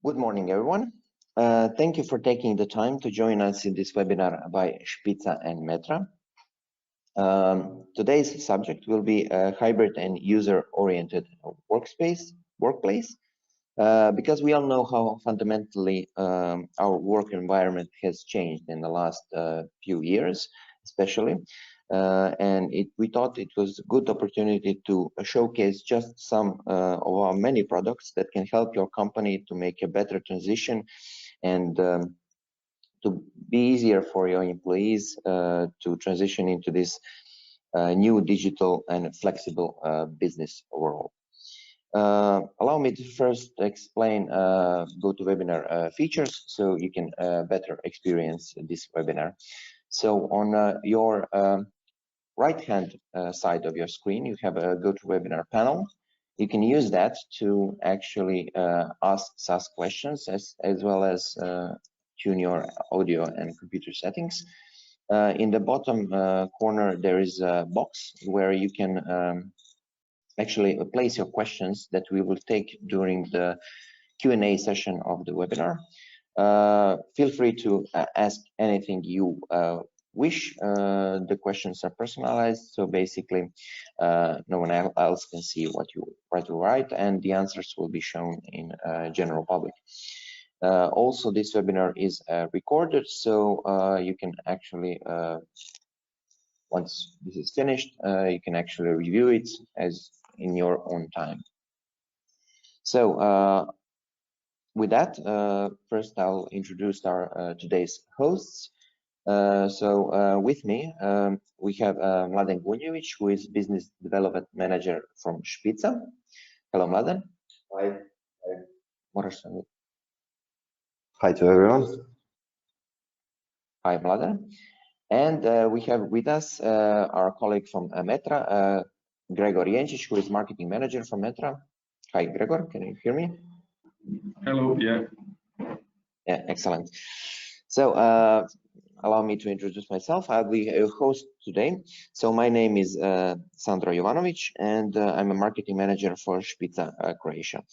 Good morning, everyone. Thank you for taking the time to join us in this webinar by Špica and Metra. Today's subject will be a hybrid and user-oriented workplace, because we all know how fundamentally our work environment has changed in the last few years, especially. And we thought it was a good opportunity to showcase just some of our many products that can help your company to make a better transition and to be easier for your employees to transition into this new digital and flexible business world. Allow me to first explain GoToWebinar features so you can better experience this webinar. So on your right-hand side of your screen, you have a GoToWebinar panel. You can use that to actually ask questions as well as tune your audio and computer settings. In the bottom corner, there is a box where you can actually place your questions that we will take during the Q&A session of the webinar. Feel free to ask anything you wish. The questions are personalized, so basically no one else can see what you write, and the answers will be shown in general public. Also, this webinar is recorded, so you can actually, once this is finished, you can actually review it as in your own time. So with that, first I'll introduce our today's hosts. With me, we have Mladen Gunjević, who is Business Development Manager from Špica. Hello, Mladen. Hi. Hi to everyone. Hi, Mladen. And we have with us our colleague from Metra, Gregor Jenčić, who is Marketing Manager from Metra. Hi, Gregor, can you hear me? Hello, yeah. Yeah, excellent. So allow me to introduce myself. I'll be your host today. So my name is Sandro Jovanović, and I'm a marketing manager for Špica Croatia.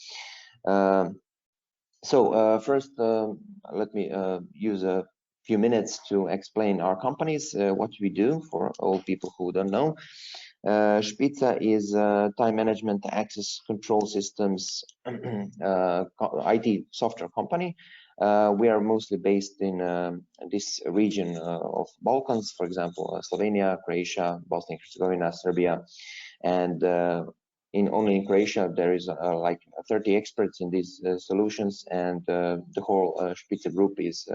First, let me use a few minutes to explain our companies, what we do for all people who don't know. Špica is a time management access control systems IT software company. We are mostly based in this region of Balkans, for example, Slovenia, Croatia, Bosnia and Herzegovina, Serbia, and only in Croatia there is like 30 experts in these solutions, and the whole Špica group is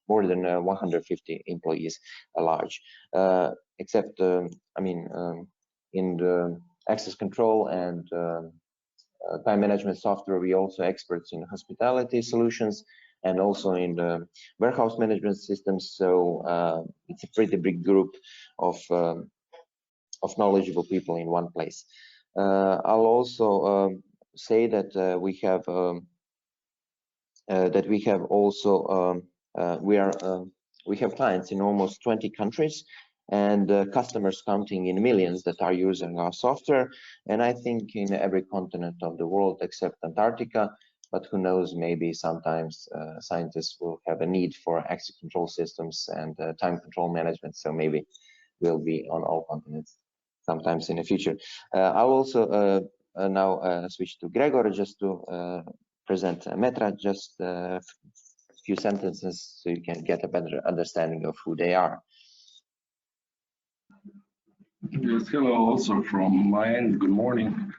more than 150 employees large, except I mean in the access control and time management software, we also experts in hospitality solutions and also in the warehouse management systems. So it's a pretty big group of knowledgeable people in one place. I'll also say that we have clients in almost 20 countries, and customers counting in millions that are using our software, and I think in every continent of the world except Antarctica, but who knows, maybe sometimes scientists will have a need for access control systems and time control management, so maybe we'll be on all continents sometimes in the future. I'll also now switch to Gregor just to present Metra, just a few sentences so you can get a better understanding of who they are. Yes, hello also from my end, good morning.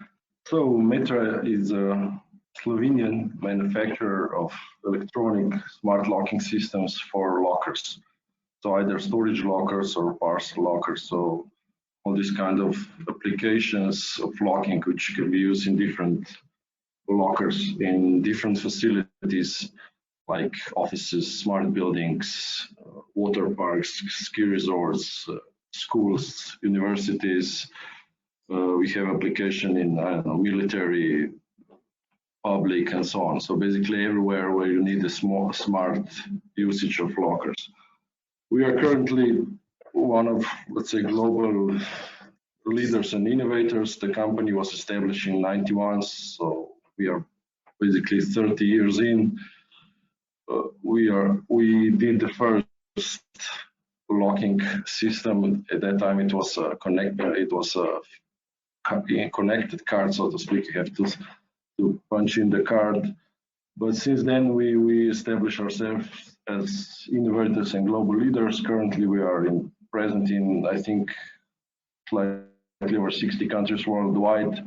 So Metra is a Slovenian manufacturer of electronic smart locking systems for lockers. So either storage lockers or parcel lockers. So all these kind of applications of locking which can be used in different lockers in different facilities like offices, smart buildings, water parks, ski resorts, schools, universities. We have application in, I don't know, military, public, and so on. So basically everywhere where you need a smart usage of lockers. We are currently one of, let's say, global leaders and innovators. The company was established in '91, so we are basically 30 years in. We did the first locking system. At that time, it was a connected card, so to speak. You have to punch in the card. But since then, we established ourselves as innovators and global leaders. Currently, we are present in, I think, slightly over 60 countries worldwide.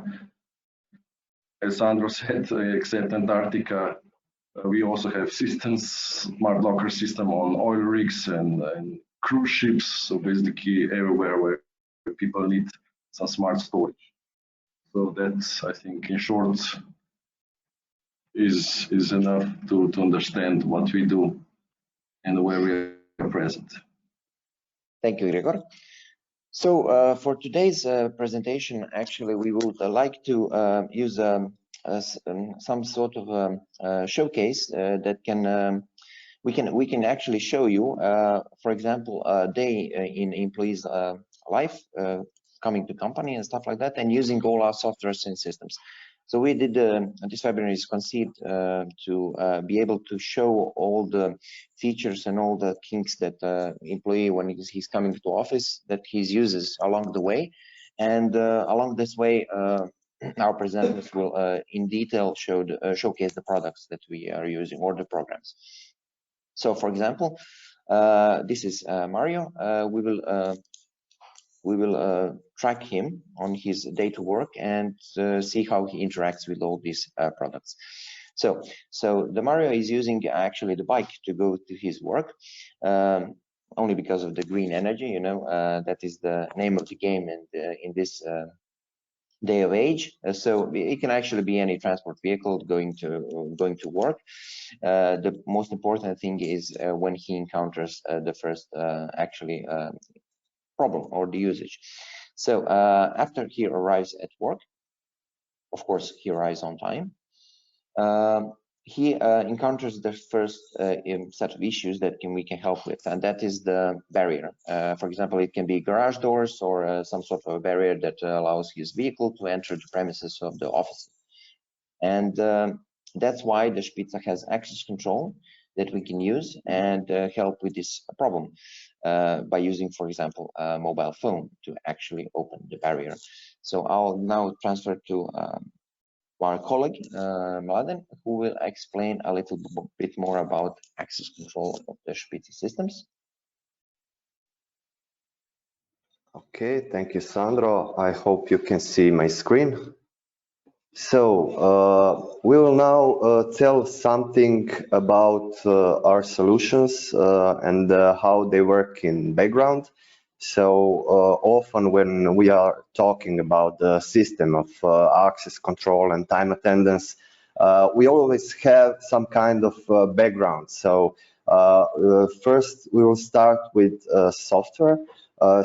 As Sandro said, except Antarctica, we also have systems, smart locker system on oil rigs and cruise ships. So basically everywhere where people need some smart storage. So that's, I think, in short, is enough to understand what we do and where we are present. Thank you, Gregor. So for today's presentation, actually, we would like to use some sort of showcase that we can actually show you, for example, a day in employees' life, coming to company and stuff like that, and using all our softwares and systems. So we did this webinar is conceived to be able to show all the features and all the kinks that employee, when he's coming to office, that he uses along the way, and along this way our presenters will in detail showcase the products that we are using or the programs. So for example, this is Mario. We will track him on his day to work and see how he interacts with all these products. So the Mario is using actually the bike to go to his work, only because of the green energy, you know, that is the name of the game, and in this day of age. So it can actually be any transport vehicle going to work. The most important thing is when he encounters the first actually problem or the usage. So after he arrives at work, of course he arrives on time, he encounters the first set of issues that we can help with, and that is the barrier. For example, it can be garage doors or some sort of a barrier that allows his vehicle to enter the premises of the office. And that's why the Spitzer has access control that we can use and help with this problem by using, for example, a mobile phone to actually open the barrier. So I'll now transfer to our colleague, Mladen, who will explain a little bit more about access control of the Spitzer systems. Okay, thank you, Sandro. I hope you can see my screen. So we will now tell something about our solutions and how they work in background. So often when we are talking about the system of access control and time attendance, we always have some kind of background. So first we will start with software.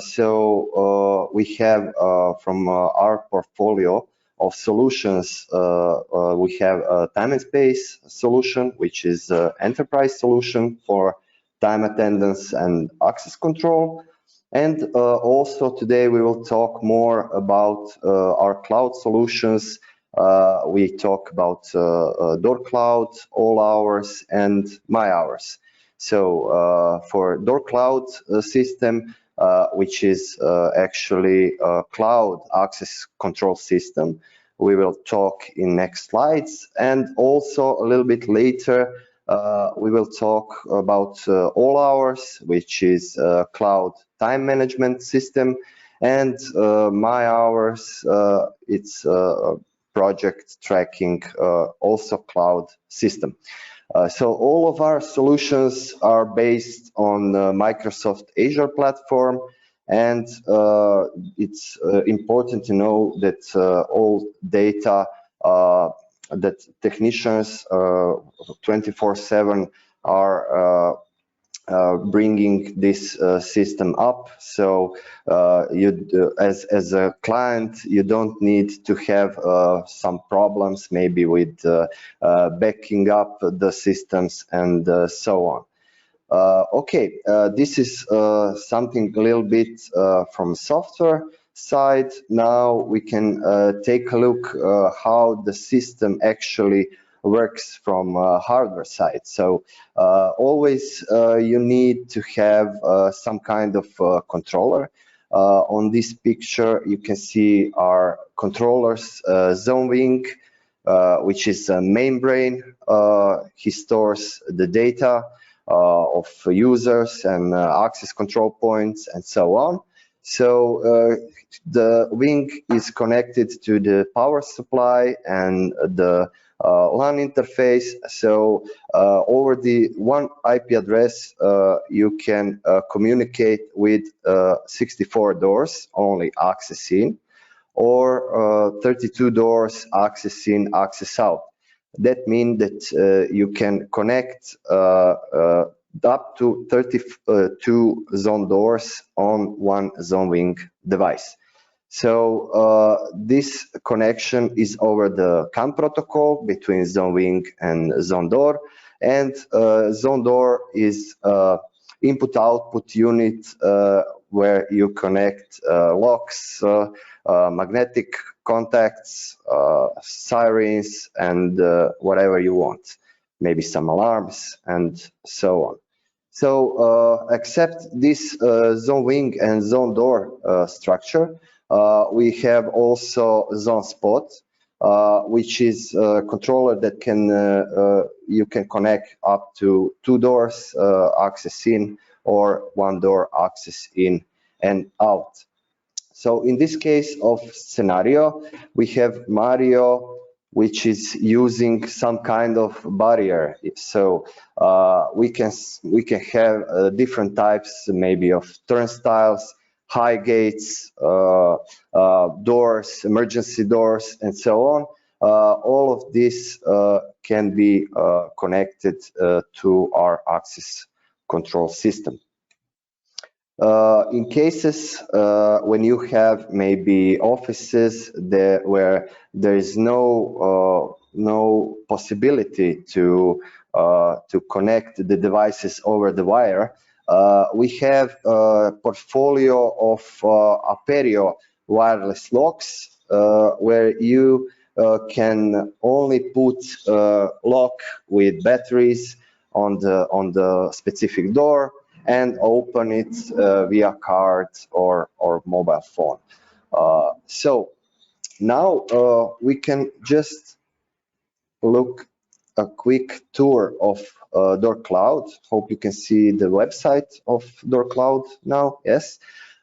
So we have from our portfolio of solutions, we have a time and space solution, which is an enterprise solution for time attendance and access control. And also today we will talk more about our cloud solutions. We talk about Door Cloud, All Hours, and My Hours. So for Door Cloud system, which is actually a cloud access control system, we will talk in next slides. And also a little bit later, we will talk about All Hours, which is a cloud time management system, and My Hours, it's a project tracking, also cloud system. So all of our solutions are based on Microsoft Azure platform, and it's important to know that all data that technicians 24/7 are bringing this system up. So as a client, you don't need to have some problems maybe with backing up the systems and so on. Okay, this is something a little bit from software side. Now we can take a look how the system actually works from hardware side. So always you need to have some kind of controller. On this picture, you can see our controllers, zone wing, which is a main brain. He stores the data of users and access control points and so on. So the wing is connected to the power supply and the LAN interface. So over the one IP address, you can communicate with 64 doors, only access in, or 32 doors, access in, access out. That means that you can connect up to 32 zone doors on one zone wing device. So this connection is over the CAN protocol between zone wing and zone door, and zone door is input-output unit where you connect locks, magnetic contacts, sirens, and whatever you want, maybe some alarms and so on. So except this zone wing and zone door structure, we have also zone spot, which is a controller that can you can connect up to 2 doors access in, or 1 door access in and out. So in this case of scenario, we have Mario, which is using some kind of barrier. So we can have different types, maybe of turnstiles, high gates, doors, emergency doors, and so on. All of this can be connected to our access control system. In cases when you have maybe offices where there is no possibility to connect the devices over the wire, we have a portfolio of Aperio wireless locks where you can only put lock with batteries on the specific door and open it via card or mobile phone. So now we can just look a quick tour of Door Cloud. Hope you can see the website of Door Cloud now. Yes.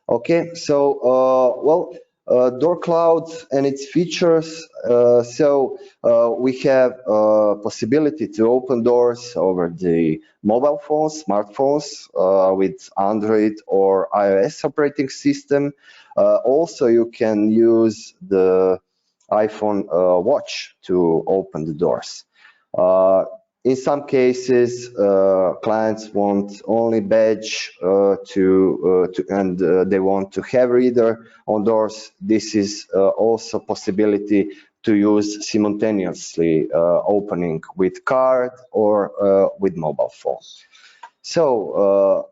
Okay. So well, Door Cloud and its features. So we have possibility to open doors over the mobile phones, smartphones with Android or iOS operating system. Also, you can use the iPhone watch to open the doors. In some cases, clients want only badge and they want to have reader on doors. This is also possibility to use simultaneously opening with card or with mobile phone. So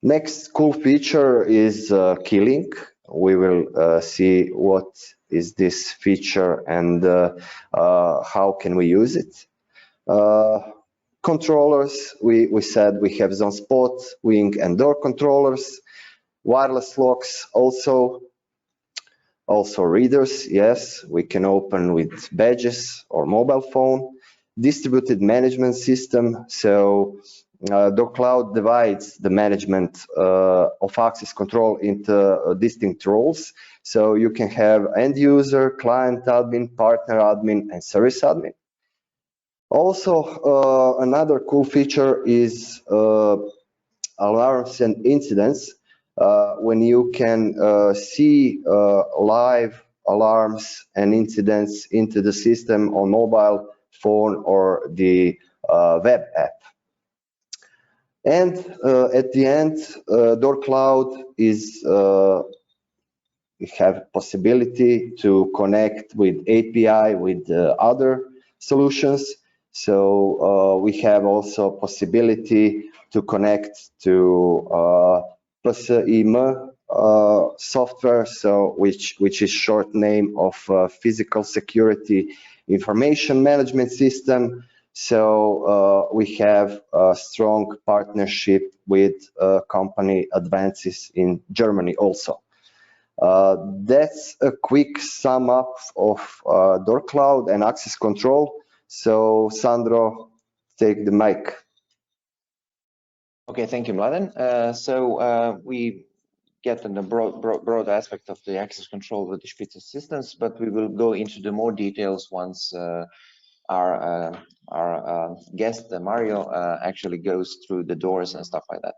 next cool feature is keylink. We will see what is this feature and how can we use it. Controllers, we said we have zone spot, wing and door controllers, wireless locks, also readers. Yes, we can open with badges or mobile phone. Distributed management system. So Door Cloud divides the management of access control into distinct roles. So you can have end user, client admin, partner admin, and service admin. Also, another cool feature is alarms and incidents. When you can see live alarms and incidents into the system on mobile phone or the web app. And at the end, Door Cloud is we have possibility to connect with API with other solutions. So we have also possibility to connect to PSIM software, so which is short name of physical security information management system. So we have a strong partnership with company Advances in Germany also. That's a quick sum up of Door Cloud and access control. So Sandro, take the mic. Okay, thank you, Mladen. So we get in the broad aspect of the access control with the Spitze systems, but we will go into the more details once our guest Mario actually goes through the doors and stuff like that.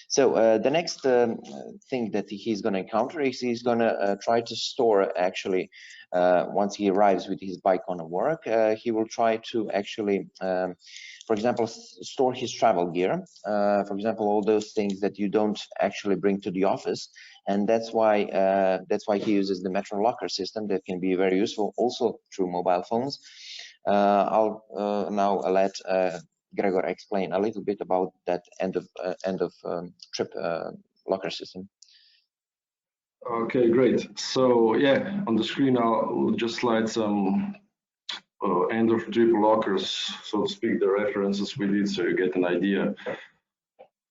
So the next thing that he's going to encounter is he's going to try to store actually once he arrives with his bike on work, he will try to actually for example store his travel gear, for example all those things that you don't actually bring to the office, and that's why he uses the Metro Locker system that can be very useful also through mobile phones. I'll now let Gregor explain a little bit about that end of trip locker system. Okay, great. So yeah, on the screen I'll just slide some end of trip lockers, so to speak, the references we did, so you get an idea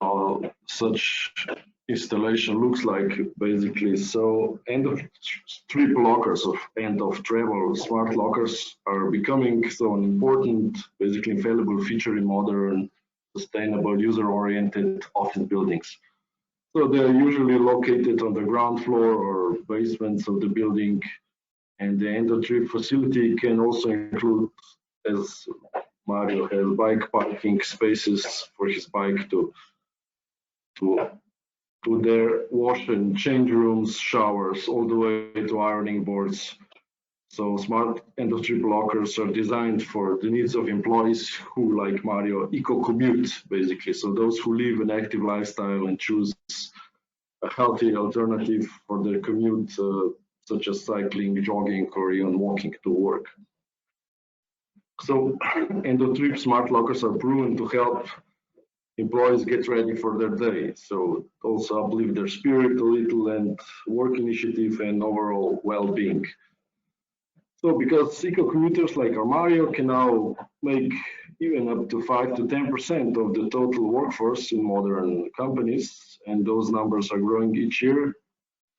how such installation looks like basically. So end of trip lockers of end of travel smart lockers are becoming so an important, basically infallible feature in modern, sustainable, user-oriented office buildings. So they're usually located on the ground floor or basements of the building, and the end of trip facility can also include, as Mario has, bike parking spaces for his bike to their wash and change rooms, showers, all the way to ironing boards. So smart end of trip lockers are designed for the needs of employees who, like Mario, eco-commute basically. So those who live an active lifestyle and choose a healthy alternative for their commute, such as cycling, jogging, or even walking to work. So end of trip smart lockers are proven to help employees get ready for their day. So also uplift their spirit a little and work initiative and overall well-being. So because eco-commuters like Mario can now make even up to 5 to 10% of the total workforce in modern companies, and those numbers are growing each year.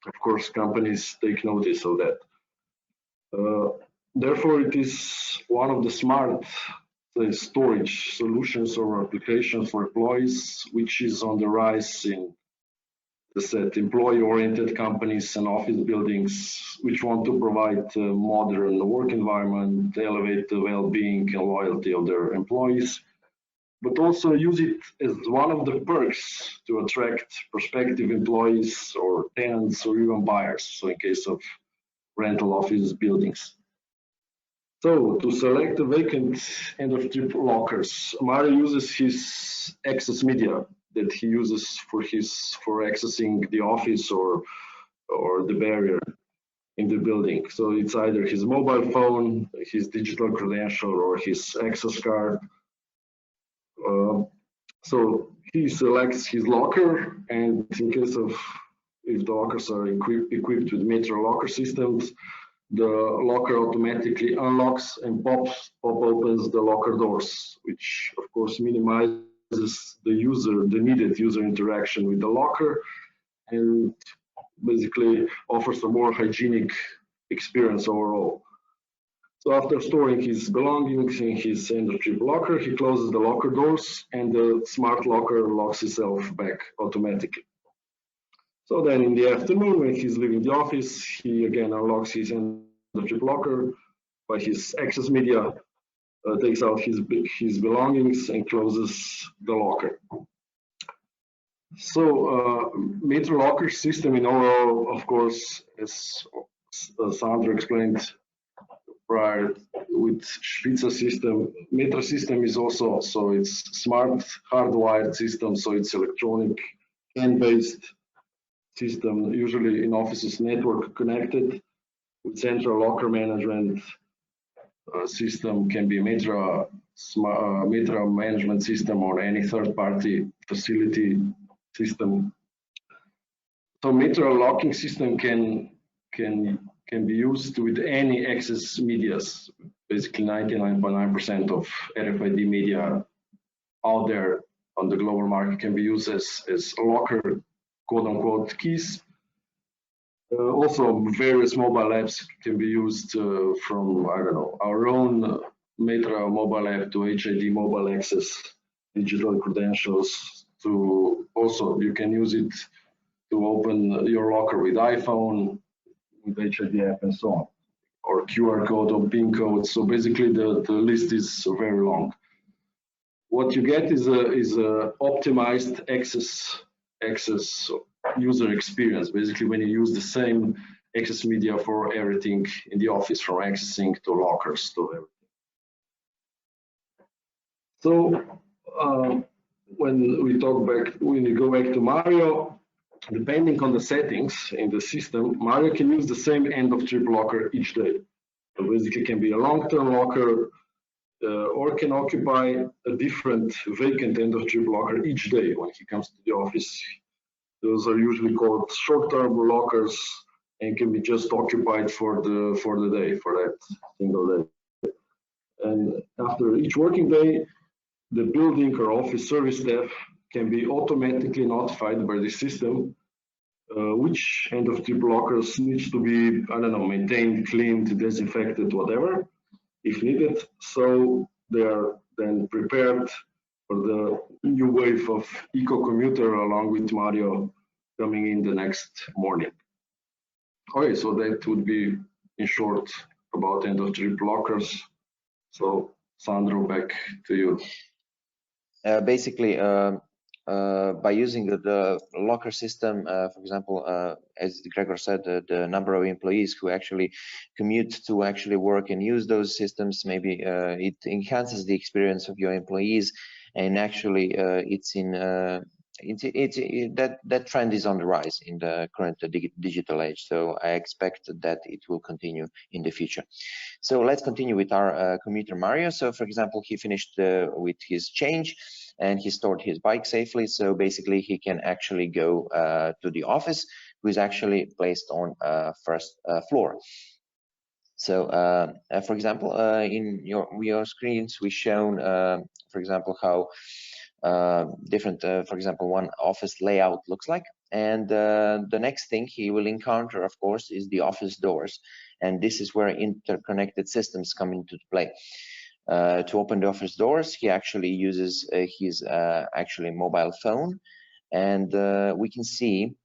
Of course, companies take notice of that. Therefore, it is one of the smart storage solutions or applications for employees, which is on the rise in the set employee-oriented companies and office buildings, which want to provide a modern work environment, elevate the well-being and loyalty of their employees, but also use it as one of the perks to attract prospective employees or tenants or even buyers, so in case of rental office buildings. So to select the vacant end of trip lockers, Mario uses his access media that he uses for accessing the office or the barrier in the building. So it's either his mobile phone, his digital credential, or his access card. So he selects his locker, and in case of if the lockers are equipped with Metro locker systems, the locker automatically unlocks and pop opens the locker doors, which of course minimizes the needed user interaction with the locker, and basically offers a more hygienic experience overall. So after storing his belongings in his end of trip locker, he closes the locker doors and the smart locker locks itself back automatically. So then in the afternoon, when he's leaving the office, he again unlocks his end of trip locker by his access media, takes out his belongings and closes the locker. So Metro locker system in overall, of course, as Sandro explained prior with Spitze system, Metro system is also, so it's smart hardwired system, so it's electronic CAN-based system, usually in offices network connected with central locker management system, can be Metro management system or any third-party facility system. So Metro locking system can be used with any access medias, basically 99.9% of RFID media out there on the global market can be used as locker, quote-unquote, keys. Also, various mobile apps can be used from, I don't know, our own Metra mobile app to HID mobile access, digital credentials, to also, you can use it to open your locker with iPhone, with HID app and so on, or QR code or PIN code. So basically the list is very long. What you get is a optimized access user experience. Basically, when you use the same access media for everything in the office, from accessing to lockers to everything. So when you go back to Mario, depending on the settings in the system, Mario can use the same end of trip locker each day. So basically, it can be a long-term locker, or can occupy a different vacant end of trip locker each day when he comes to the office. Those are usually called short-term lockers and can be just occupied for the day, for that single day. And after each working day, the building or office service staff can be automatically notified by the system which end of trip lockers needs to be, I don't know, maintained, cleaned, disinfected, whatever, if needed. So they are then prepared for the new wave of eco-commuter along with Mario coming in the next morning. Okay, so that would be in short about end of trip lockers. So Sandro, back to you. Basically, by using the locker system, for example, as Gregor said, the number of employees who actually commute to actually work and use those systems, maybe it enhances the experience of your employees, and actually it's in that trend is on the rise in the current digital age. So I expect that it will continue in the future. So let's continue with our commuter Mario. So for example, he finished with his change and he stored his bike safely. So basically he can actually go to the office, who is actually placed on first floor. So for example, in your screens, we shown, for example, how different, for example, one office layout looks like. And the next thing he will encounter, of course, is the office doors. And this is where interconnected systems come into play. To open the office doors, he actually uses his actually mobile phone. And we can see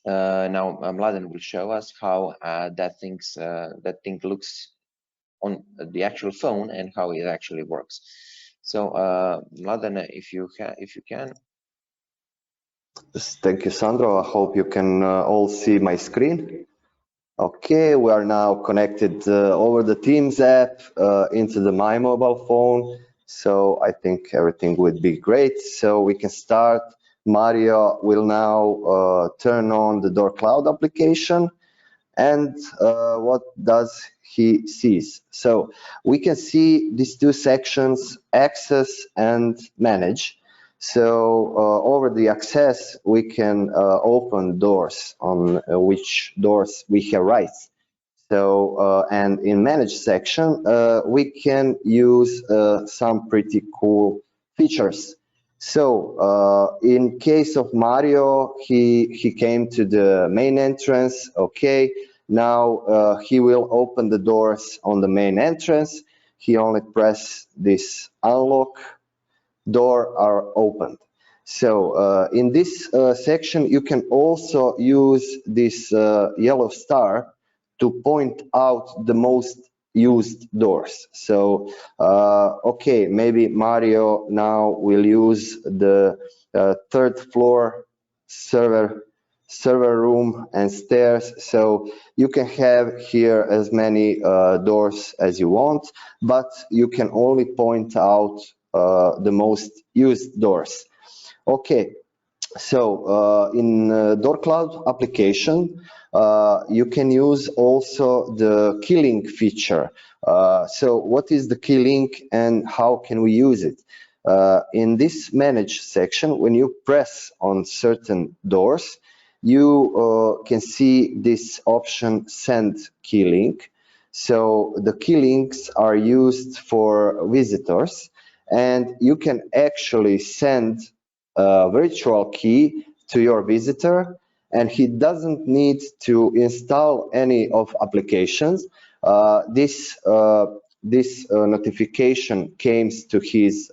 now Mladen will show us how that thing looks on the actual phone and how it actually works. So Mladen, if you can. Thank you, Sandro. I hope you can all see my screen. Okay, we are now connected over the Teams app into the My Mobile phone. So I think everything would be great. So we can start. Mario will now turn on the Door Cloud application. And what does he sees? So we can see these two sections, access and manage. So over the access, we can open doors on which doors we have rights. So and in manage section, we can use some pretty cool features. So in case of Mario, he came to the main entrance. Okay, now he will open the doors on the main entrance. He only press this unlock, door are opened. So in this section, you can also use this yellow star to point out the most used doors. So okay, maybe Mario now will use the third floor server room and stairs. So you can have here as many doors as you want, but you can only point out the most used doors. Okay, so in Door Cloud application, you can use also the key link feature. So what is the key link and how can we use it? In this manage section, when you press on certain doors, you can see this option send key link. So the key links are used for visitors, and you can actually send a virtual key to your visitor, and he doesn't need to install any of applications. This notification comes to his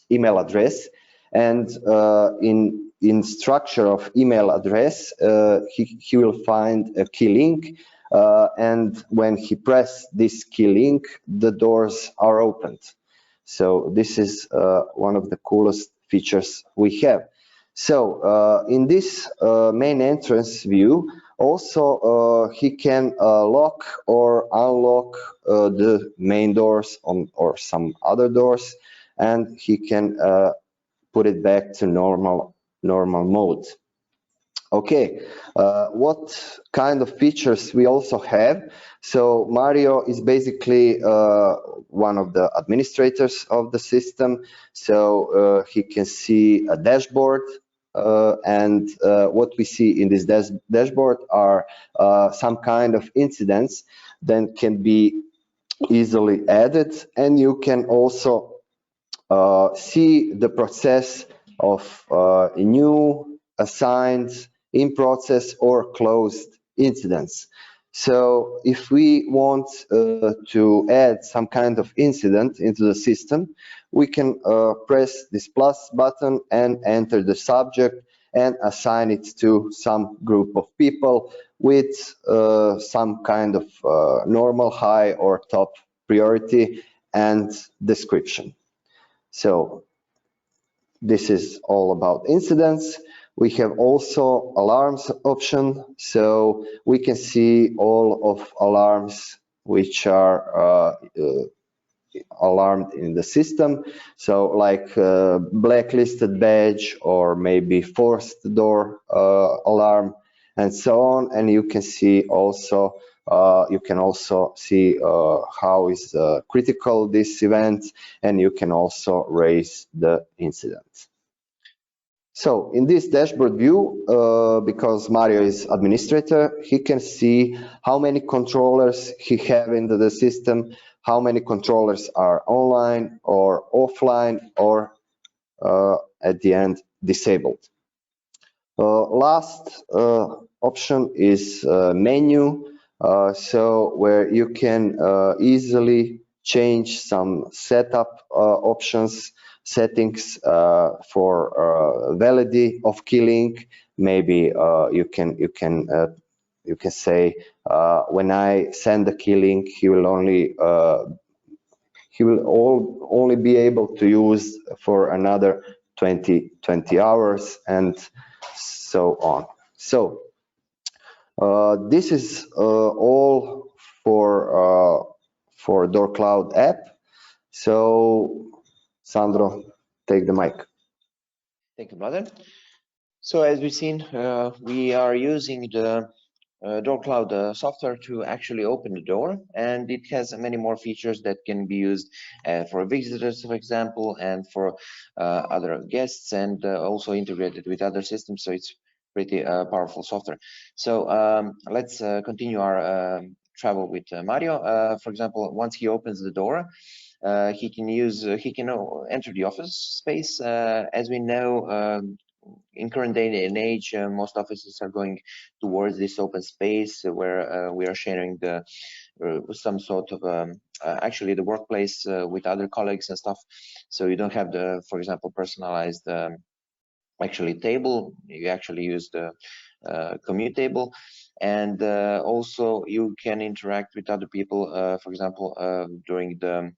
email address, and in structure of email address, he will find a key link, and when he press this key link, the doors are opened. So this is one of the coolest features we have. So in this main entrance view, also he can lock or unlock the main doors or some other doors, and he can put it back to normal mode. Okay, what kind of features we also have? So Mario is basically one of the administrators of the system, so he can see a dashboard, and what we see in this dashboard are some kind of incidents that can be easily added, and you can also see the process of new, assigned, in process, or closed incidents. So if we want to add some kind of incident into the system, we can press this plus button and enter the subject and assign it to some group of people with some kind of normal, high, or top priority and description. So this is all about incidents. We have also alarms option, so we can see all of alarms which are alarmed in the system. So like blacklisted badge, or maybe forced door alarm, and so on. And you can see also see how is critical this event, and you can also raise the incident. So in this dashboard view, because Mario is administrator, he can see how many controllers he have into the system, how many controllers are online or offline, or at the end disabled. Last option is menu, so where you can easily change some setup options, settings for validity of key link. Maybe you can say when I send the key link, he will only be able to use for another 20 hours, and so on. So this is all for Door Cloud app. So Sandro, take the mic. Thank you, Mladen. So as we've seen, we are using the Door Cloud software to actually open the door, and it has many more features that can be used for visitors, for example, and for other guests, and also integrated with other systems. So it's pretty powerful software. So let's continue our travel with Mario. For example, once he opens the door, he can enter the office space. As we know, in current day and age, most offices are going towards this open space where we are sharing some sort of actually the workplace with other colleagues and stuff. So you don't have the, for example, personalized actually table. You actually use the commute table, and also you can interact with other people, for example, during the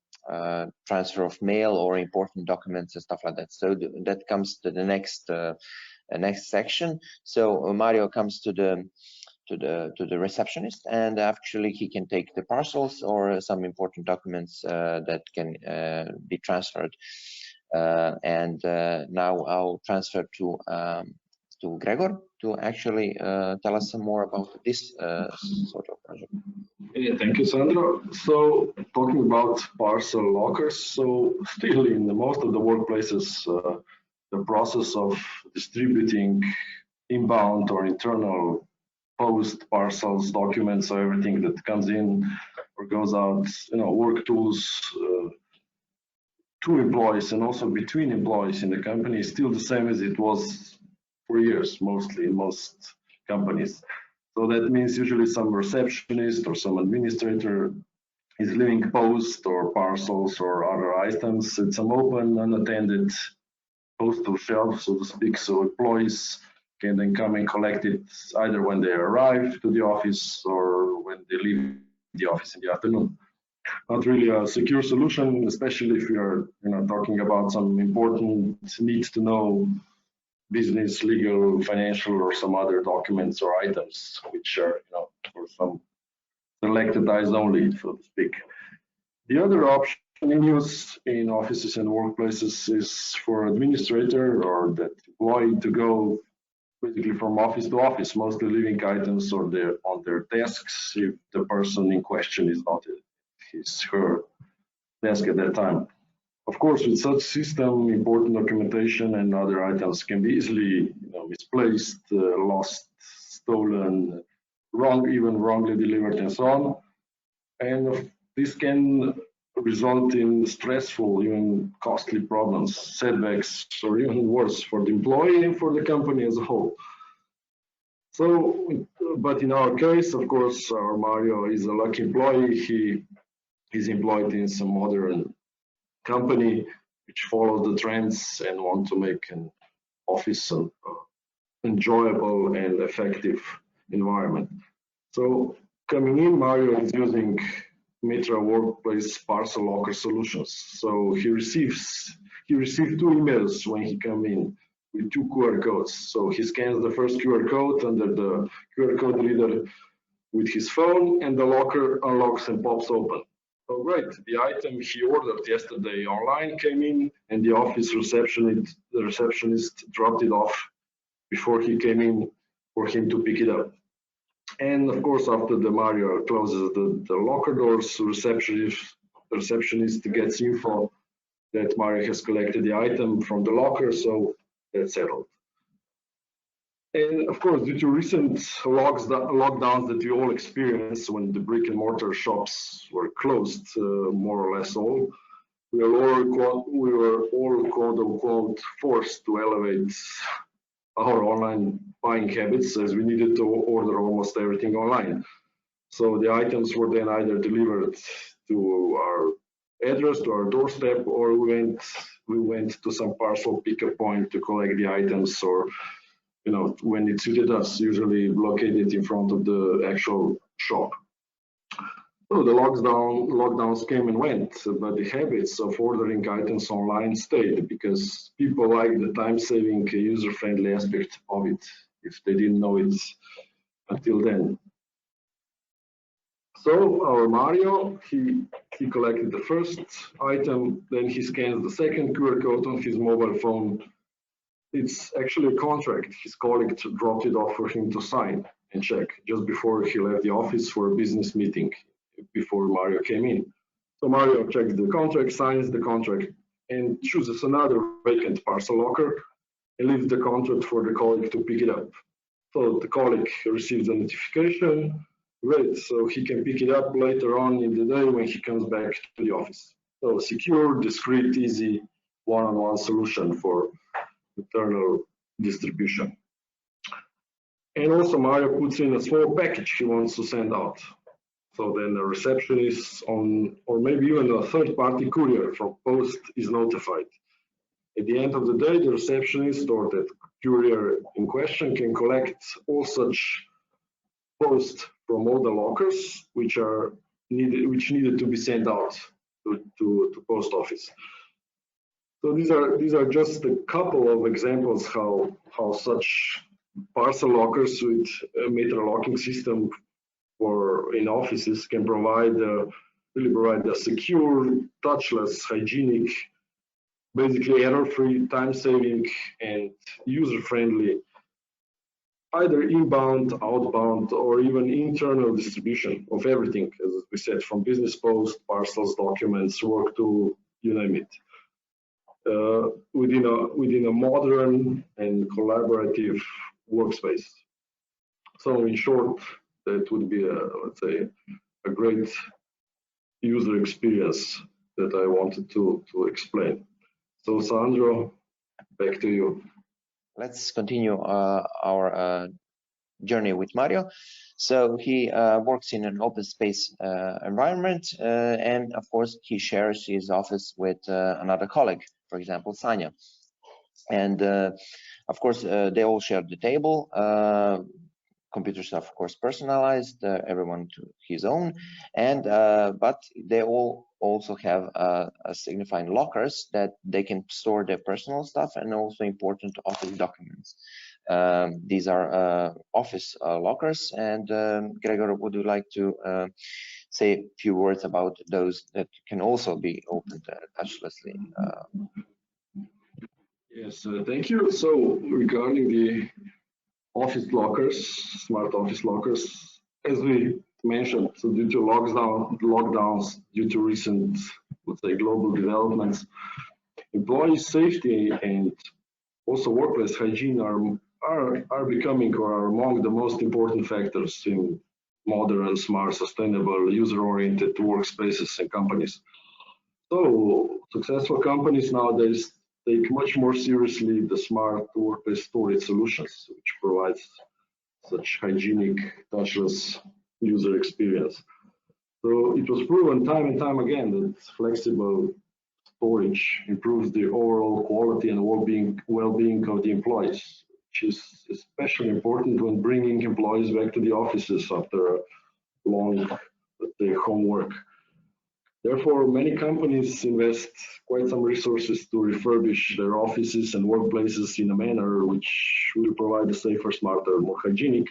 transfer of mail or important documents and stuff like that. So that comes to the next section. So Mario comes to the receptionist, and actually he can take the parcels or some important documents that can be transferred. And now I'll transfer to Gregor to actually tell us some more about this sort of project. Yeah, thank you, Sandro. So talking about parcel lockers, so still in most of the workplaces, the process of distributing inbound or internal post, parcels, documents, so everything that comes in or goes out, work tools to employees and also between employees in the company is still the same as it was for years, mostly in most companies. So that means usually some receptionist or some administrator is leaving post or parcels or other items at some open, unattended postal shelf, so to speak, so employees can then come and collect it either when they arrive to the office or when they leave the office in the afternoon. Not really a secure solution, especially if you're talking about some important needs to know business, legal, financial, or some other documents or items which are for some selected eyes only, so to speak. The other option in use in offices and workplaces is for administrator or that employee to go basically from office to office, mostly leaving items or on their desks if the person in question is not at her desk at that time. Of course, with such system, important documentation and other items can be easily misplaced, lost, stolen, even wrongly delivered, and so on. And this can result in stressful, even costly problems, setbacks, or even worse for the employee and for the company as a whole. So, but in our case, of course, our Mario is a lucky employee. He is employed in some modern company which follows the trends and want to make an office an enjoyable and effective environment. So coming in, Mario is using Mitra Workplace Parcel Locker Solutions. So he received 2 emails when he came in with 2 QR codes. So he scans the first QR code under the QR code reader with his phone, and the locker unlocks and pops open. So great, the item he ordered yesterday online came in, and the office receptionist dropped it off before he came in for him to pick it up. And of course, after the Mario closes the locker doors, the receptionist gets info that Mario has collected the item from the locker, so that's settled. And of course, due to recent lockdowns that we all experienced when the brick and mortar shops were closed, more or less all, we were all quote unquote forced to elevate our online buying habits, as we needed to order almost everything online. So the items were then either delivered to our address, to our doorstep, or we went to some parcel pickup point to collect the items, or when it suited us, usually located in front of the actual shop. So the lockdowns came and went, but the habits of ordering items online stayed because people like the time-saving, user-friendly aspect of it, if they didn't know it until then. So our Mario, he collected the first item, then he scans the second QR code on his mobile phone. It's actually a contract. His colleague dropped it off for him to sign and check just before he left the office for a business meeting, before Mario came in. So Mario checks the contract, signs the contract, and chooses another vacant parcel locker and leaves the contract for the colleague to pick it up. So the colleague receives a notification, great, so he can pick it up later on in the day when he comes back to the office. So secure, discreet, easy, one-on-one solution for internal distribution. And also Mario puts in a small package he wants to send out. So then the receptionist or maybe even a third-party courier from post is notified. At the end of the day, the receptionist or the courier in question can collect all such post from all the lockers which needed to be sent out to post office. So these are just a couple of examples how such parcel lockers with a Mitra locking system in offices can really provide a secure, touchless, hygienic, basically error-free, time-saving, and user-friendly, either inbound, outbound, or even internal distribution of everything, as we said, from business post, parcels, documents, work to you name it, within a modern and collaborative workspace. So in short, that would be let's say, a great user experience that I wanted to explain. So Sandro, back to you. Let's continue our journey with Mario. So he works in an open space environment, and of course he shares his office with another colleague, for example, Sanya. And of course they all share the table. Computers are of course personalized, everyone to his own, and but they all also have signifying lockers that they can store their personal stuff and also important office documents. These are office lockers, and Gregor, would you like to say a few words about those that can also be opened touchlessly? Yes, thank you. So regarding the office lockers, smart office lockers, as we mentioned, so due to lockdowns, due to recent, let's say, global developments, employee safety and also workplace hygiene are becoming or are among the most important factors in modern, smart, sustainable, user-oriented workspaces and companies. So successful companies nowadays take much more seriously the smart workplace storage solutions, which provides such hygienic, touchless user experience. So it was proven time and time again that flexible storage improves the overall quality and well-being of the employees, which is especially important when bringing employees back to the offices after a long, let's say, homework. Therefore, many companies invest quite some resources to refurbish their offices and workplaces in a manner which will provide a safer, smarter, more hygienic,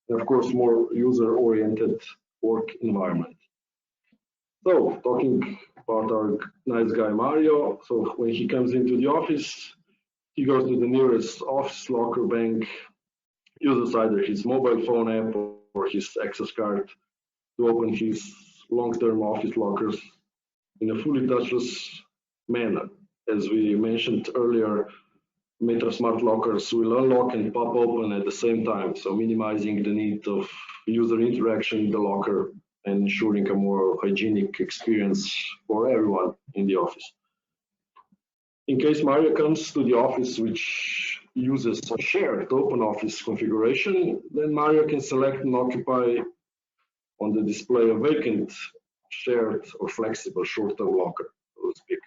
and of course, more user-oriented work environment. So, talking about our nice guy Mario, so when he comes into the office, he goes to the nearest office locker bank, uses either his mobile phone app or his access card to open his long-term office lockers in a fully touchless manner. As we mentioned earlier, Metra smart lockers will unlock and pop open at the same time, so minimizing the need of user interaction in the locker and ensuring a more hygienic experience for everyone in the office. In case Mario comes to the office which uses a shared open office configuration, then Mario can select and occupy on the display a vacant, shared or flexible short-term locker, so to speak,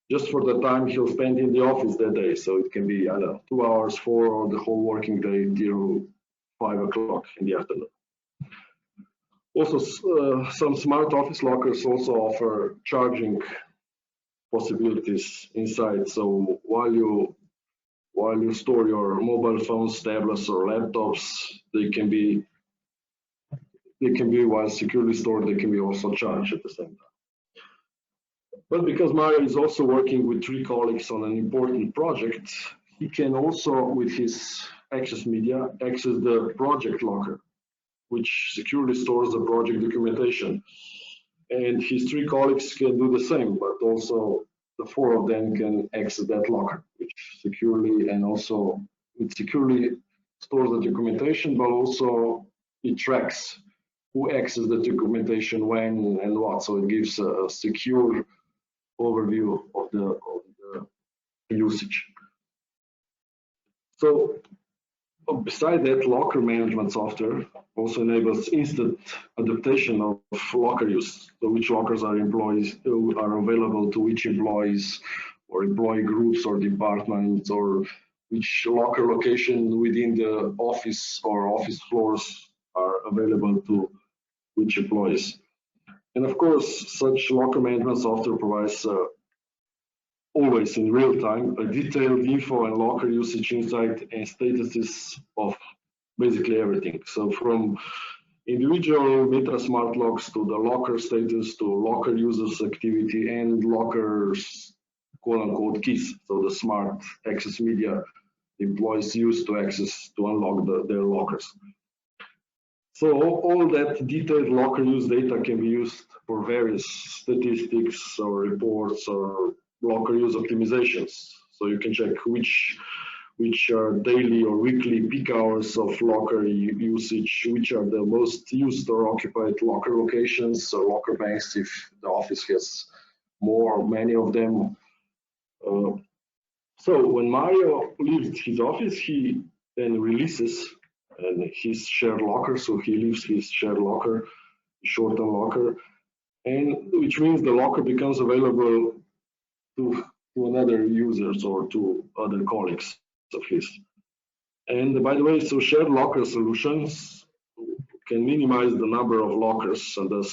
just for the time he'll spend in the office that day. So it can be, I don't know, 2 hours, 4, or the whole working day till 5 o'clock in the afternoon. Also, some smart office lockers also offer charging possibilities inside. So while you store your mobile phones, tablets, or laptops, they can be while securely stored, they can be also charged at the same time. But because Mario is also working with 3 colleagues on an important project, he can also, with his access media, access the project locker, which securely stores the project documentation. And his 3 colleagues can do the same, but also the 4 of them can access that locker, which securely and also it securely stores the documentation, but also it tracks who accesses the documentation when and what. So it gives a secure overview of the usage. So beside that, locker management software also enables instant adaptation of locker use. So which lockers are available to which employees or employee groups or departments, or which locker location within the office or office floors are available to which employees. And of course, such locker management software provides always in real time a detailed info and locker usage insight and statuses of basically everything. So from individual Metra smart locks to the locker status to locker users activity and lockers quote unquote keys. So the smart access media employees use to unlock their lockers. So all that detailed locker use data can be used for various statistics or reports or locker use optimizations. So you can check which which are daily or weekly peak hours of locker usage, which are the most used or occupied locker locations or locker banks if the office has many of them. So when Mario leaves his office, he then releases his shared locker. So he leaves his shared locker, short-term locker, and which means the locker becomes available to another users or to other colleagues of his. And by the way, so shared locker solutions can minimize the number of lockers and thus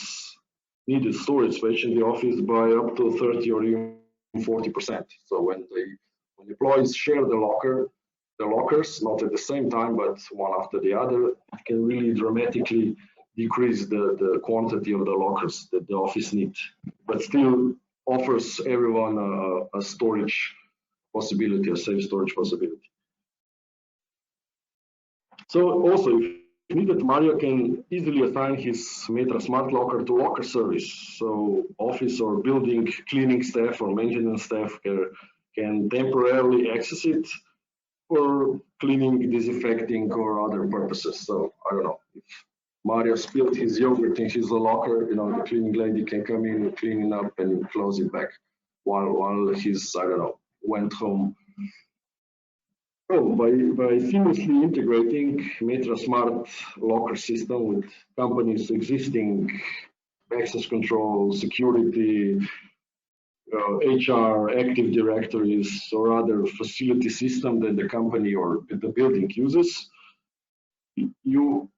needed storage space in the office by up to 30 or even 40%. So when employees share the lockers, not at the same time, but one after the other, it can really dramatically decrease the quantity of the lockers that the office needs, but still offers everyone a storage possibility, a safe storage possibility. So also, if needed, Mario can easily assign his Metra Smart Locker to locker service. So office or building cleaning staff or maintenance staff can temporarily access it for cleaning, disinfecting, or other purposes. So I don't know, if Mario spilled his yogurt in his locker, the cleaning lady can come in, clean it up, and close it back while he's, I don't know, went home. So by seamlessly integrating Metra Smart Locker system with companies' existing access control, security, HR, Active Directories, or other facility system that the company or the building uses, you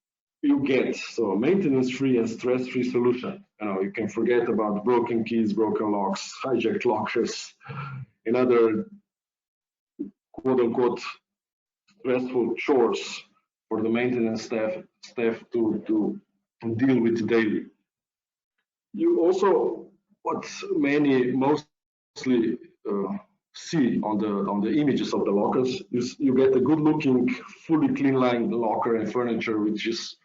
get a maintenance-free and stress-free solution. You can forget about broken keys, broken locks, hijacked lockers, and other quote-unquote stressful chores for the maintenance staff to deal with daily. You also, what many mostly see on the images of the lockers is you get a good-looking, fully clean-lined locker and furniture, which is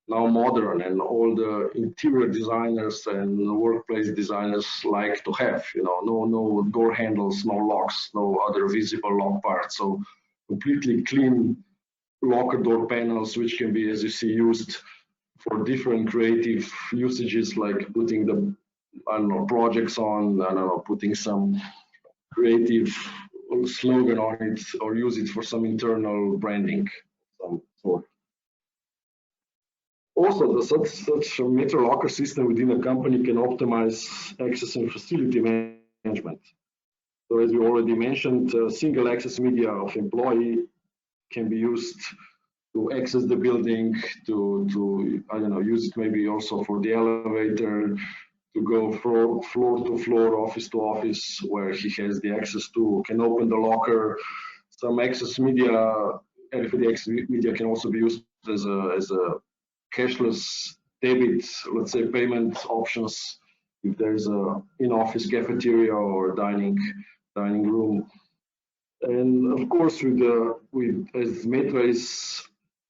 now modern, and all the interior designers and workplace designers like to have. No door handles, no locks, no other visible lock parts. So completely clean locker door panels, which can be, as you see, used for different creative usages, like putting the, projects on, putting some creative slogan on it, or use it for some internal branding of some sort. Also, such a Metra locker system within a company can optimize access and facility management. So as we already mentioned, single access media of employee can be used to access the building, to use it maybe also for the elevator, to go from floor to floor, office to office, where he has the access to, can open the locker. Some access media, RFID access media can also be used as a cashless debit, let's say, payment options if there's a in-office cafeteria or dining room. And of course, as Metra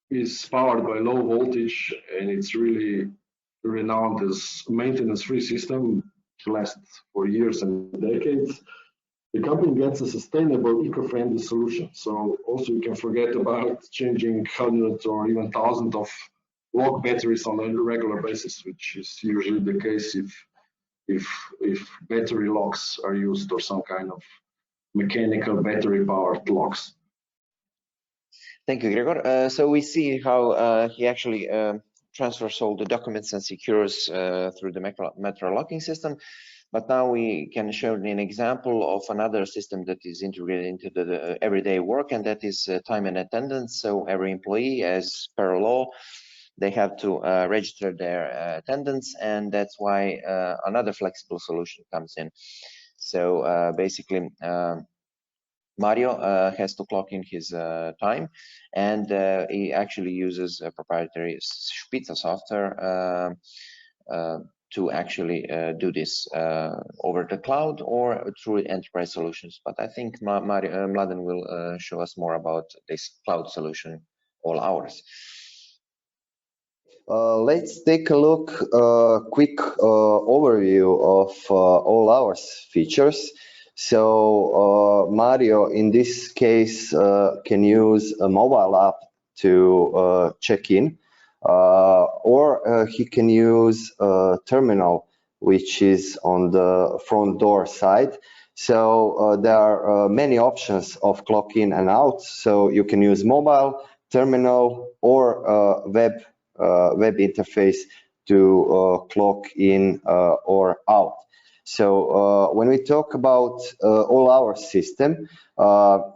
is powered by low voltage, and it's really renowned as maintenance-free system to last for years and decades, the company gets a sustainable, eco-friendly solution. So also you can forget about changing hundreds or even thousands of lock batteries on a regular basis, which is usually the case if battery locks are used, or some kind of mechanical battery-powered locks. Thank you, Gregor. So we see how he actually transfers all the documents and secures through the Metra locking system. But now we can show an example of another system that is integrated into the everyday work, and that is time and attendance. So every employee, as per law, they have to register their attendance, and that's why another flexible solution comes in. So basically, Mario has to clock in his time, and he actually uses a proprietary Spitzer software to actually do this over the cloud or through enterprise solutions. But I think Mladen will show us more about this cloud solution, all hours. Let's take a look, quick overview of all hours features. So Mario, in this case, can use a mobile app to check in, or he can use a terminal which is on the front door side. So there are many options of clock in and out. So you can use mobile, terminal, or web interface to clock in or out. So when we talk about all our system,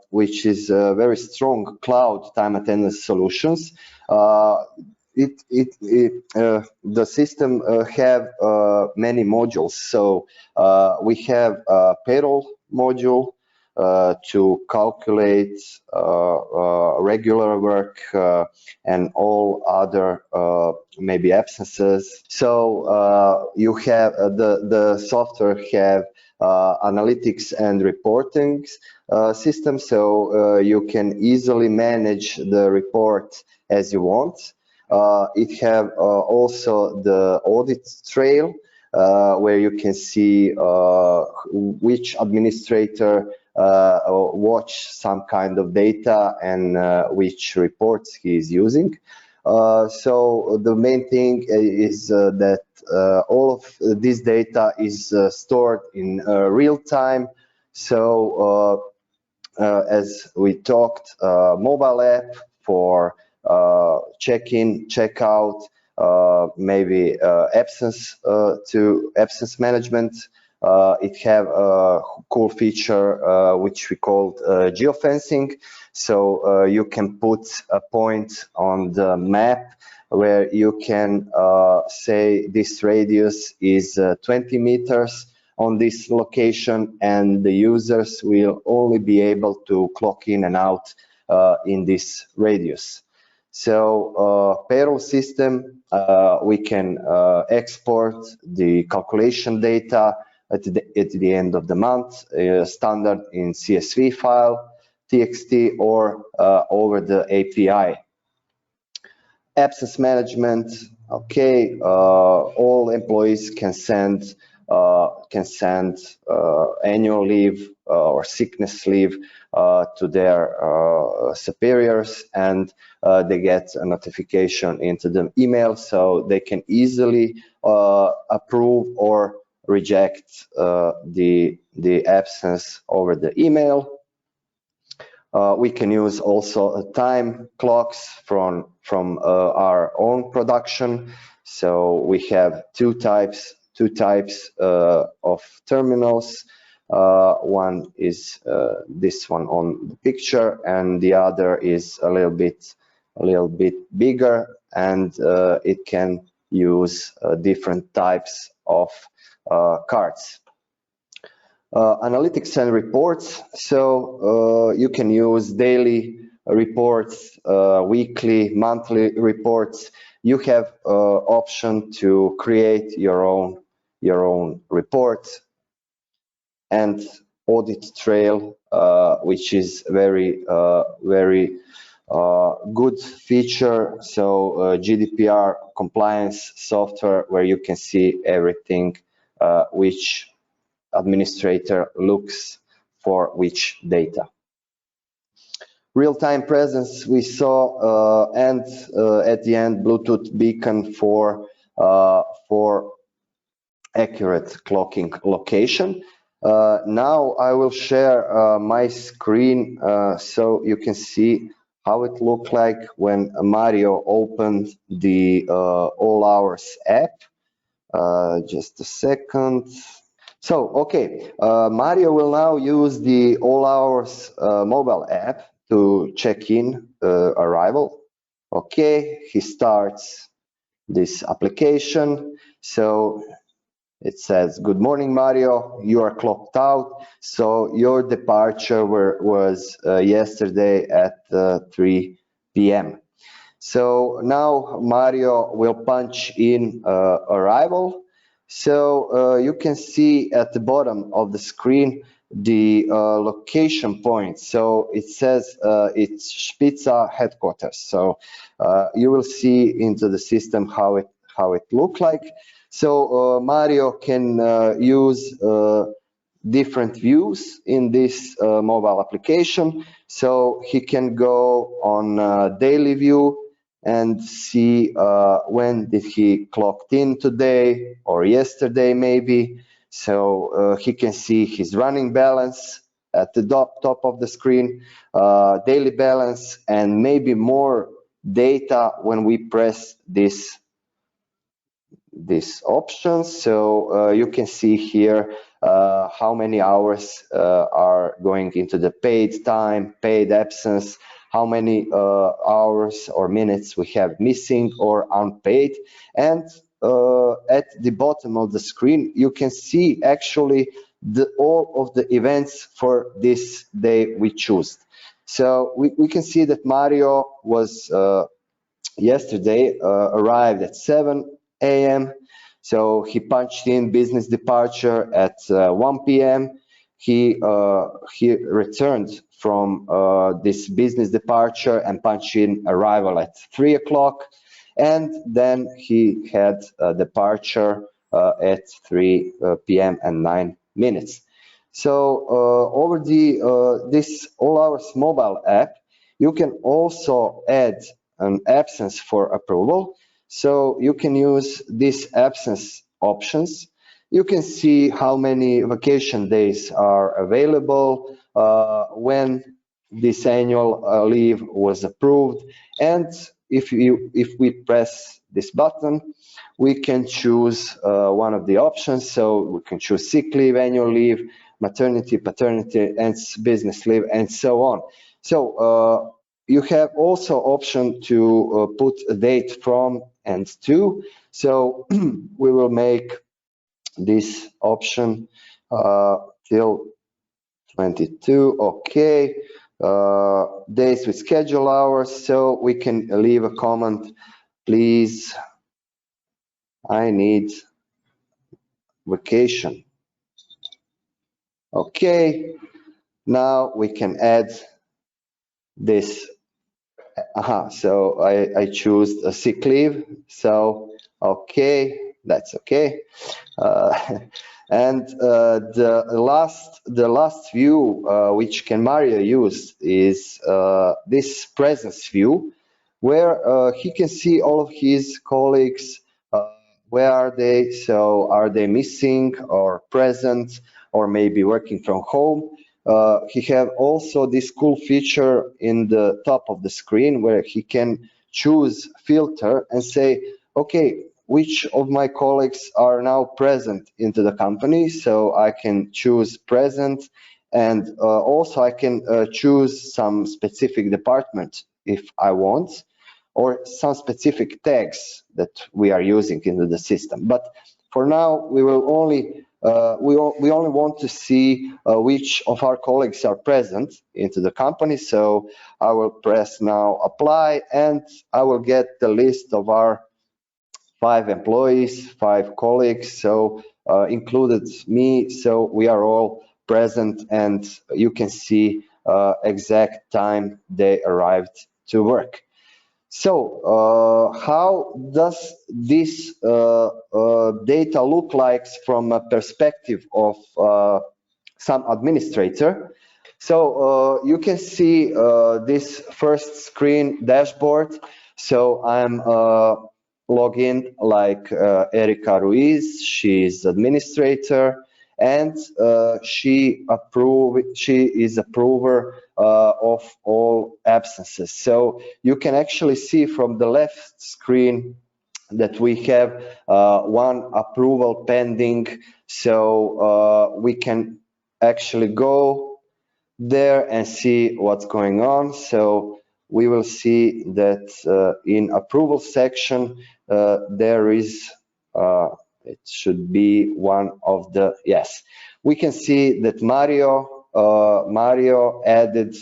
which is a very strong cloud time attendance solutions, the system have many modules. So we have a payroll module to calculate regular work and all other maybe absences. So you have the software have analytics and reporting system, so you can easily manage the report as you want. It have also the audit trail, where you can see which administrator watch some kind of data and which reports he is using. So the main thing is that all of this data is stored in real time. So as we talked, mobile app for check-in, check-out, maybe absence management. It have a cool feature which we called geofencing. So you can put a point on the map where you can say this radius is 20 meters on this location, and the users will only be able to clock in and out in this radius. So payroll system, we can export the calculation data at the end of the month, standard in CSV file, TXT, or over the API. Absence management, okay, all employees can send annual leave or sickness leave to their superiors, and they get a notification into the email, so they can easily approve or reject the absence over the email. We can use also time clocks from our own production. So we have two types of terminals. One is this one on the picture, and the other is a little bit bigger, and it can use different types of cards. Analytics and reports. So you can use daily reports, weekly, monthly reports. You have option to create your own reports, and audit trail, which is very good feature. So GDPR compliance software where you can see everything which administrator looks for which data. Real-time presence we saw, and at the end Bluetooth beacon for accurate clocking location. Now I will share my screen so you can see how it looked like when Mario opened the All Hours app. Just a second. So, okay, Mario will now use the All Hours mobile app to check in arrival. Okay, he starts this application. So it says, "Good morning, Mario. You are clocked out." So your departure was yesterday at 3 p.m. So now Mario will punch in arrival. So you can see at the bottom of the screen the location point. So it says it's Spica headquarters. So you will see into the system how it looked like. So Mario can use different views in this mobile application. So he can go on daily view and see when did he clocked in today or yesterday maybe. So he can see his running balance at the top of the screen, daily balance, and maybe more data when we press this options. So you can see here how many hours are going into the paid time, paid absence, how many hours or minutes we have missing or unpaid. And at the bottom of the screen, you can see actually all of the events for this day we choose. So we can see that Mario was yesterday arrived at 7 a.m. So he punched in business departure at 1 p.m. He returned from this business departure and punched in arrival at 3 o'clock. And then he had a departure at 3 p.m. and 9 minutes. So over this All Hours mobile app, you can also add an absence for approval. So you can use these absence options. You can see how many vacation days are available, when this annual leave was approved, and if we press this button, we can choose one of the options. So we can choose sick leave, annual leave, maternity, paternity, and business leave, and so on. So you have also option to put a date from and to. So we will make this option till 22. Okay. Days with schedule hours. So we can leave a comment. Please, I need vacation. Okay. Now we can add this. So I choose a sick leave. So okay, that's okay. And the last view which can Mario use is this presence view, where he can see all of his colleagues. Where are they? So are they missing or present or maybe working from home? He have also this cool feature in the top of the screen where he can choose filter and say, okay, which of my colleagues are now present into the company? So I can choose present, and also I can choose some specific department if I want, or some specific tags that we are using into the system. But for now, we will only we only want to see which of our colleagues are present into the company. So I will press now apply, and I will get the list of our 5 employees, 5 colleagues, so included me. So we are all present, and you can see exact time they arrived to work. So how does this data look like from a perspective of some administrator? So you can see this first screen dashboard. So I'm log in like Erika Ruiz. She's administrator, and she is approver of all absences. So you can actually see from the left screen that we have one approval pending. So we can actually go there and see what's going on. So we will see that in approval section there is it should be one of the, yes, we can see that Mario added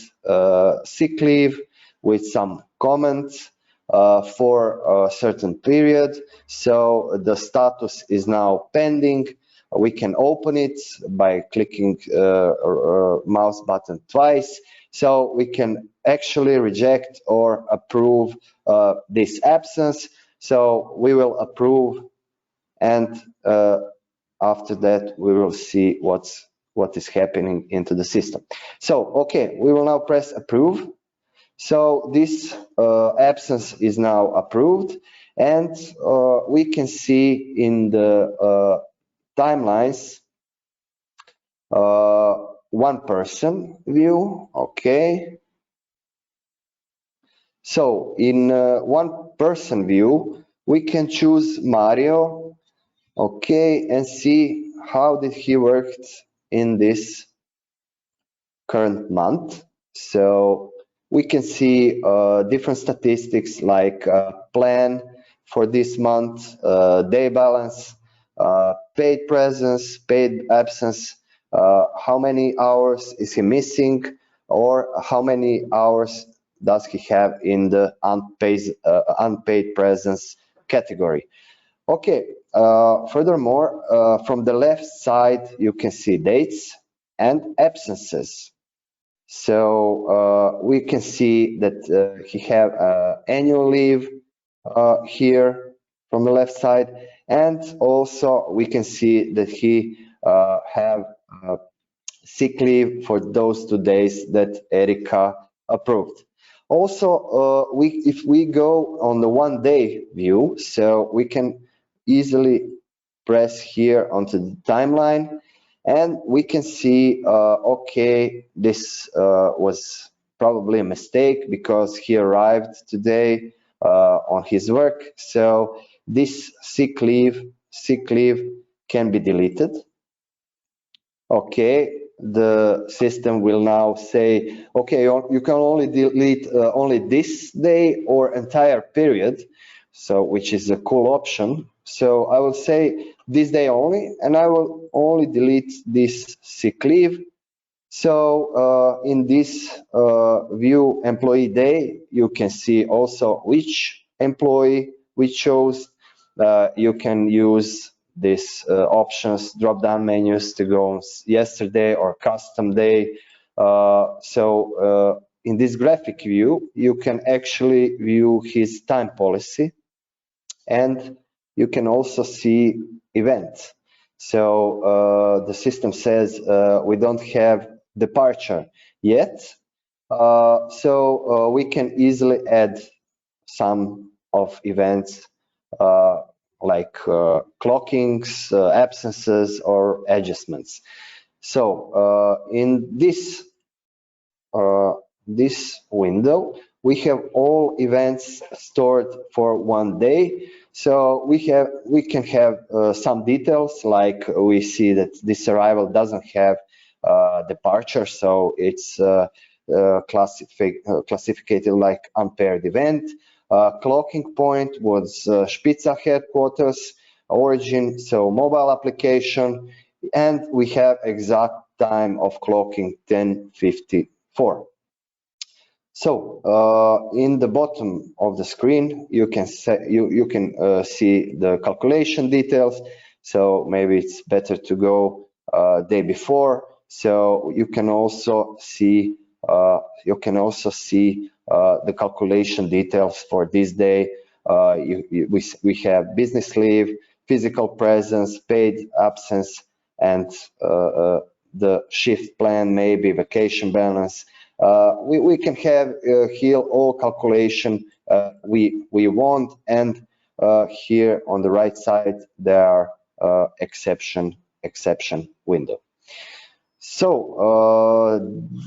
sick leave with some comments for a certain period. So the status is now pending. We can open it by clicking mouse button twice. So we can actually reject or approve this absence. So we will approve, and after that we will see what's what is happening into the system. So, okay, we will now press approve. So this absence is now approved, and we can see in the timelines one person view. Okay. So in one person view, we can choose Mario, okay, and see how did he worked in this current month. So we can see different statistics like plan for this month, day balance, paid presence, paid absence, how many hours is he missing, or how many hours does he have in the unpaid presence category. Okay, furthermore, from the left side, you can see dates and absences. So we can see that he have annual leave here from the left side, and also we can see that he have sick leave for those 2 days that Erika approved. Also, if we go on the 1 day view, so we can easily press here onto the timeline, and we can see, okay, this was probably a mistake because he arrived today on his work. So this sick leave can be deleted. Okay, the system will now say, okay, you can only delete only this day or entire period, so which is a cool option. So I will say this day only, and I will only delete this sick leave. So in this view employee day, you can see also which employee we chose. You can use these options, drop-down menus to go on yesterday or custom day. So in this graphic view, you can actually view his time policy, and you can also see events. So the system says we don't have departure yet, so we can easily add some of events like clockings, absences, or adjustments. So in this window, we have all events stored for 1 day. So we can have some details, like we see that this arrival doesn't have departure, so it's classified like unpaired event. Clocking point was Špica headquarters, origin, so mobile application, and we have exact time of clocking 10:54. So in the bottom of the screen, you can see the calculation details. So maybe it's better to go day before. So you can also see the calculation details for this day. We have business leave, physical presence, paid absence, and the shift plan, maybe vacation balance. We can have here all calculation we want, and here on the right side there are exception window. So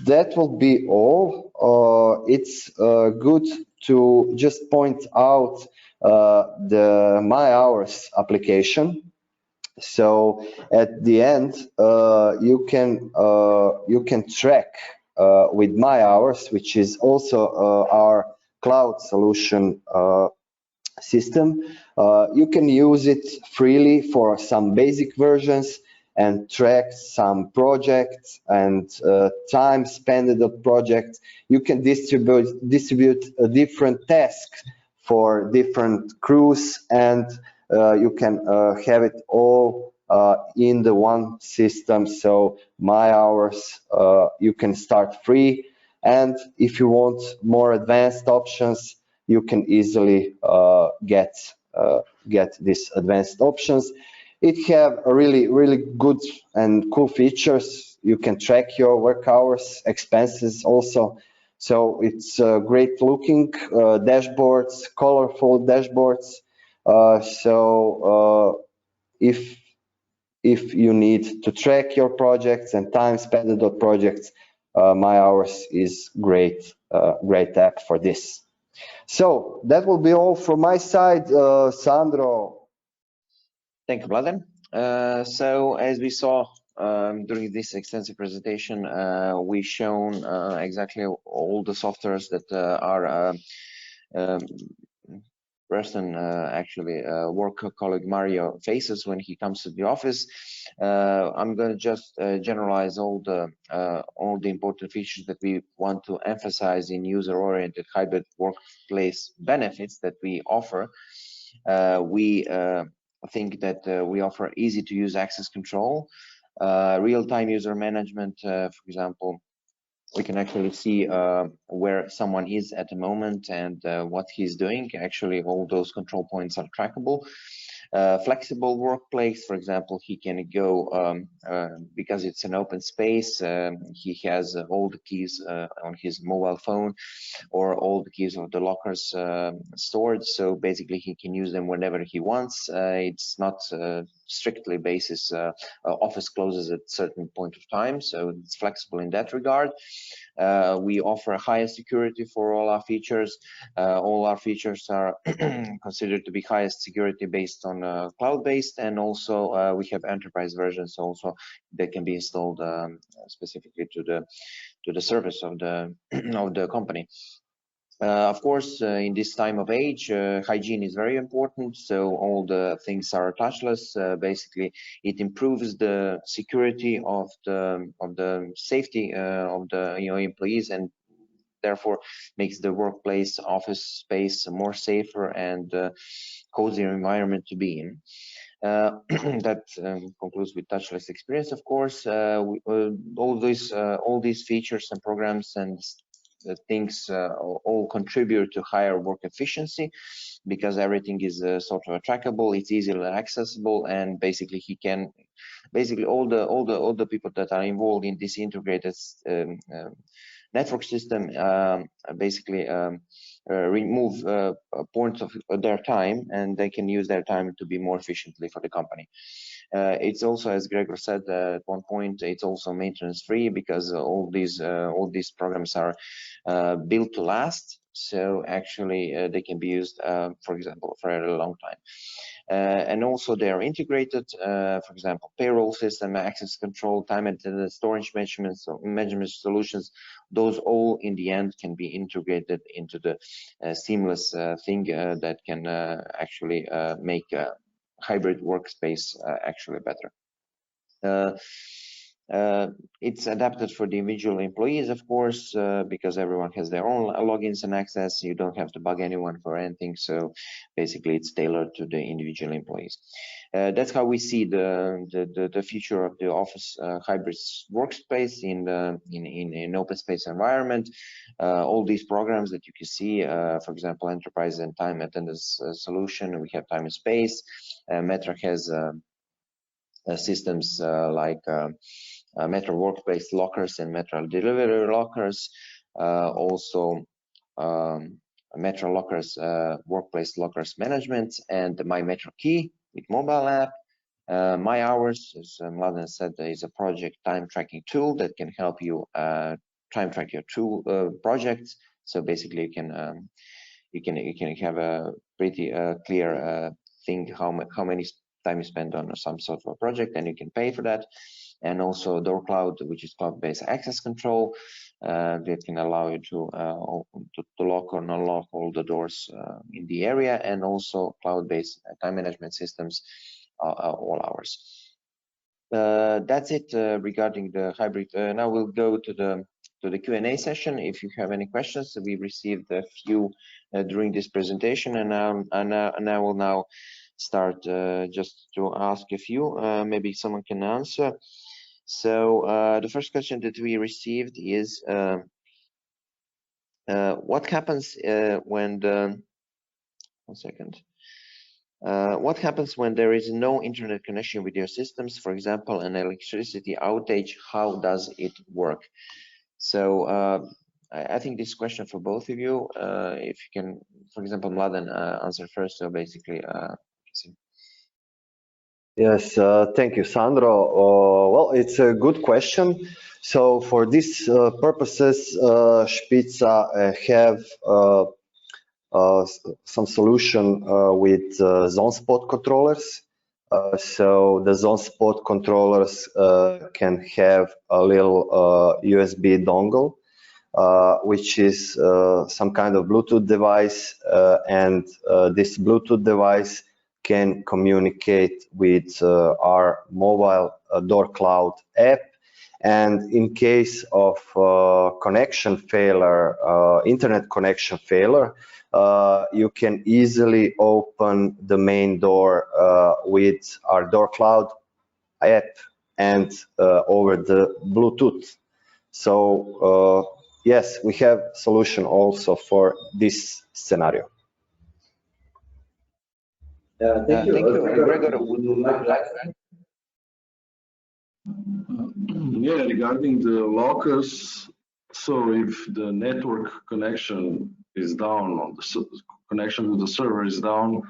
that will be all. It's good to just point out the My Hours application. So at the end, you can track with My Hours, which is also our cloud solution system. You can use it freely for some basic versions and track some projects and time spent in the project. You can distribute different tasks for different crews, and you can have it all in the one system. So My Hours, you can start free, and if you want more advanced options, you can easily get these advanced options. It have a really good and cool features. you can track your work hours, expenses also. So it's great looking dashboards, colorful dashboards. If you need to track your projects and time spent on those projects, My Hours is great app for this. So that will be all from my side. Sandro. Thank you, Mladen. So as we saw during this extensive presentation, we've shown exactly all the softwares that our person, actually work colleague Mario faces when he comes to the office. I'm going to just generalize all the important features that we want to emphasize in user-oriented hybrid workplace benefits that we offer. We think that we offer easy-to-use access control, real-time user management. For example, we can actually see where someone is at the moment and what he's doing. Actually, all those control points are trackable. Flexible workplace, for example, he can go because it's an open space. He has all the keys on his mobile phone, or all the keys of the lockers stored. So basically, he can use them whenever he wants. It's not strictly basis office closes at a certain point of time, so it's flexible in that regard. We offer highest security for all our features. All our features are considered to be highest security based on cloud-based, and also we have enterprise versions also that can be installed specifically to the service of the of the company. Of course, in this time of age, hygiene is very important. So all the things are touchless. Basically, it improves the security of the safety of the employees, and therefore makes the workplace office space more safer and cozier environment to be in. That concludes with touchless experience. Of course, all these features and programs and things all contribute to higher work efficiency, because everything is sort of trackable, it's easily accessible, and basically all the people that are involved in this integrated network system basically remove points of their time, and they can use their time to be more efficiently for the company. It's also, as Gregor said at one point, it's also maintenance free, because all these programs are built to last. So actually they can be used, for example, for a long time. And also they are integrated, for example, payroll system, access control, time attendance, storage measurement solutions. Those all in the end can be integrated into the seamless thing that can actually make hybrid workspace actually better. It's adapted for the individual employees, of course, because everyone has their own logins and access. You don't have to bug anyone for anything. So basically, it's tailored to the individual employees. That's how we see the future of the office hybrid workspace in an open space environment. All these programs that you can see, for example, enterprise and time attendance solution. We have time and space. Metra has systems like Metra workplace lockers and Metra delivery lockers. Also Metra lockers, workplace lockers management, and my Metra key with mobile app. My Hours, as Mladen said, is a project time tracking tool that can help you time track your projects. So basically, you can have a pretty clear thing how many time you spend on some sort of a project, and you can pay for that. And also Door Cloud, which is cloud-based access control, that can allow you to lock or unlock all the doors in the area, and also cloud-based time management systems, all hours. That's it regarding the hybrid. Now we'll go to the Q&A session. If you have any questions, we received a few during this presentation, and I will now start just to ask a few. Maybe someone can answer. So the first question that we received is, what happens when the, one second. What happens when there is no internet connection with your systems? For example, an electricity outage, how does it work? So I think this question for both of you, if you can, for example, Mladen answer first. So basically, Yes, thank you, Sandro. Well, it's a good question. So for these purposes, Špica have some solution with zone spot controllers. So the zone spot controllers can have a little USB dongle, which is some kind of Bluetooth device, and this Bluetooth device can communicate with our mobile door cloud app. And in case of connection failure, internet connection failure, you can easily open the main door with our door cloud app and over the Bluetooth. So yes, we have solution also for this scenario. thank you. Gregor, would you like to add? Yeah, regarding the lockers, so if the network connection is down, or the connection with the server is down,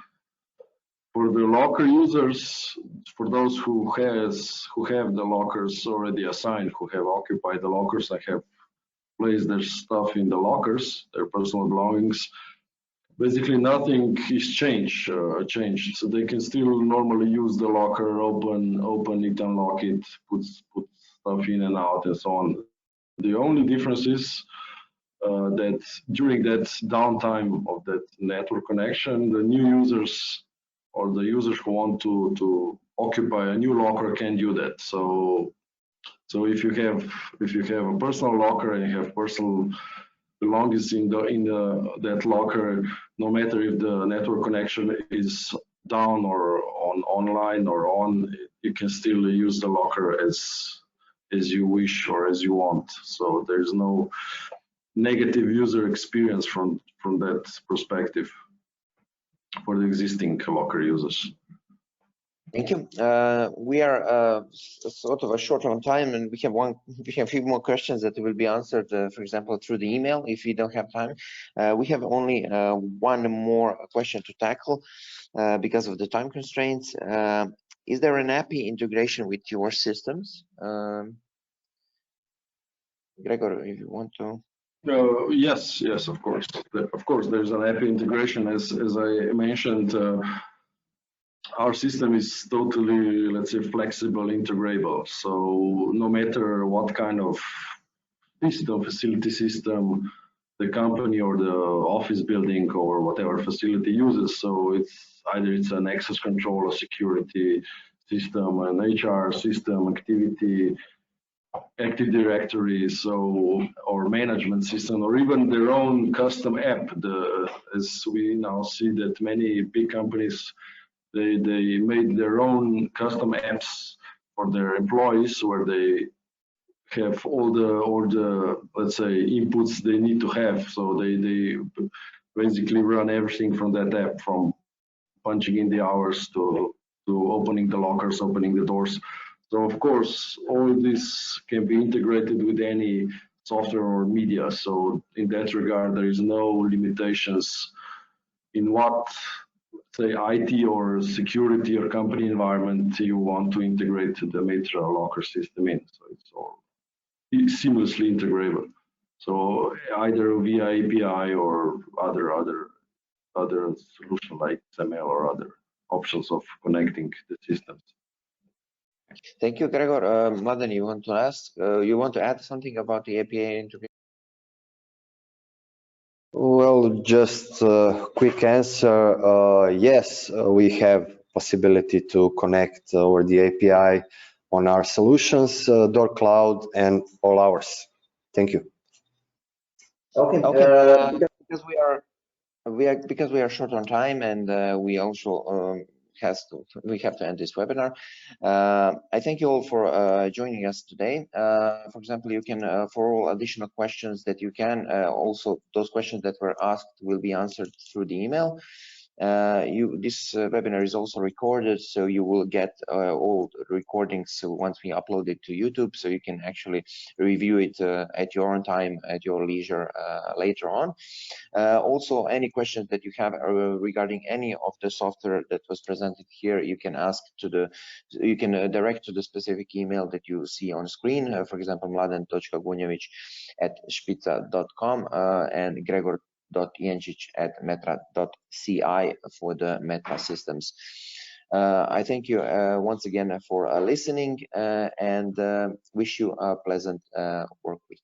for the locker users, for those who have the lockers already assigned, who have occupied the lockers and have placed their stuff in the lockers, their personal belongings, basically nothing is changed. So they can still normally use the locker, open it, unlock it, put stuff in and out, and so on. The only difference is that during that downtime of that network connection, the new users or the users who want to occupy a new locker can do that. So if you have a personal locker and you have personal belongings in that locker, no matter if the network connection is down or online or on, you can still use the locker as you wish or as you want. So there's no negative user experience from that perspective for the existing locker users. Thank you. We are sort of short on time, and we have a few more questions that will be answered, for example, through the email if we don't have time. We have only one more question to tackle because of the time constraints. Is there an API integration with your systems? Gregor, if you want to. Yes, of course. Of course, there's an API integration. As I mentioned, our system is totally, let's say, flexible, integrable. So no matter what kind of facility system the company or the office building or whatever facility uses, so it's either an access control, a security system, an HR system, Active Directory, or management system, or even their own custom app. As we now see that many big companies, they made their own custom apps for their employees, where they have all the let's say inputs they need to have. So they basically run everything from that app, from punching in the hours to opening the lockers, opening the doors. So of course, all this can be integrated with any software or media. So in that regard, there is no limitations in what, say, IT or security or company environment you want to integrate the Metra locker system in. So it's all seamlessly integrable. So either via API or other solution like XML or other options of connecting the systems. Thank you, Gregor. Mladen, you want to add something about the API integration? Well, just a quick answer. Yes, we have possibility to connect over the API on our solutions, Door Cloud, and all ours. Thank you. Okay. Because we are short on time, and we also we have to end this webinar. I thank you all for joining us today. For example, you can for all additional questions that you can also, those questions that were asked will be answered through the email. This webinar is also recorded, so you will get all the recordings once we upload it to YouTube, so you can actually review it at your own time, at your leisure later on. Also, any questions that you have regarding any of the software that was presented here, you can ask to the, you can direct to the specific email that you see on screen. For example, mladen.gunjević@spica.com and Gregor.Jenčić@metra.ci for the Metra systems. I thank you once again for listening and wish you a pleasant work week.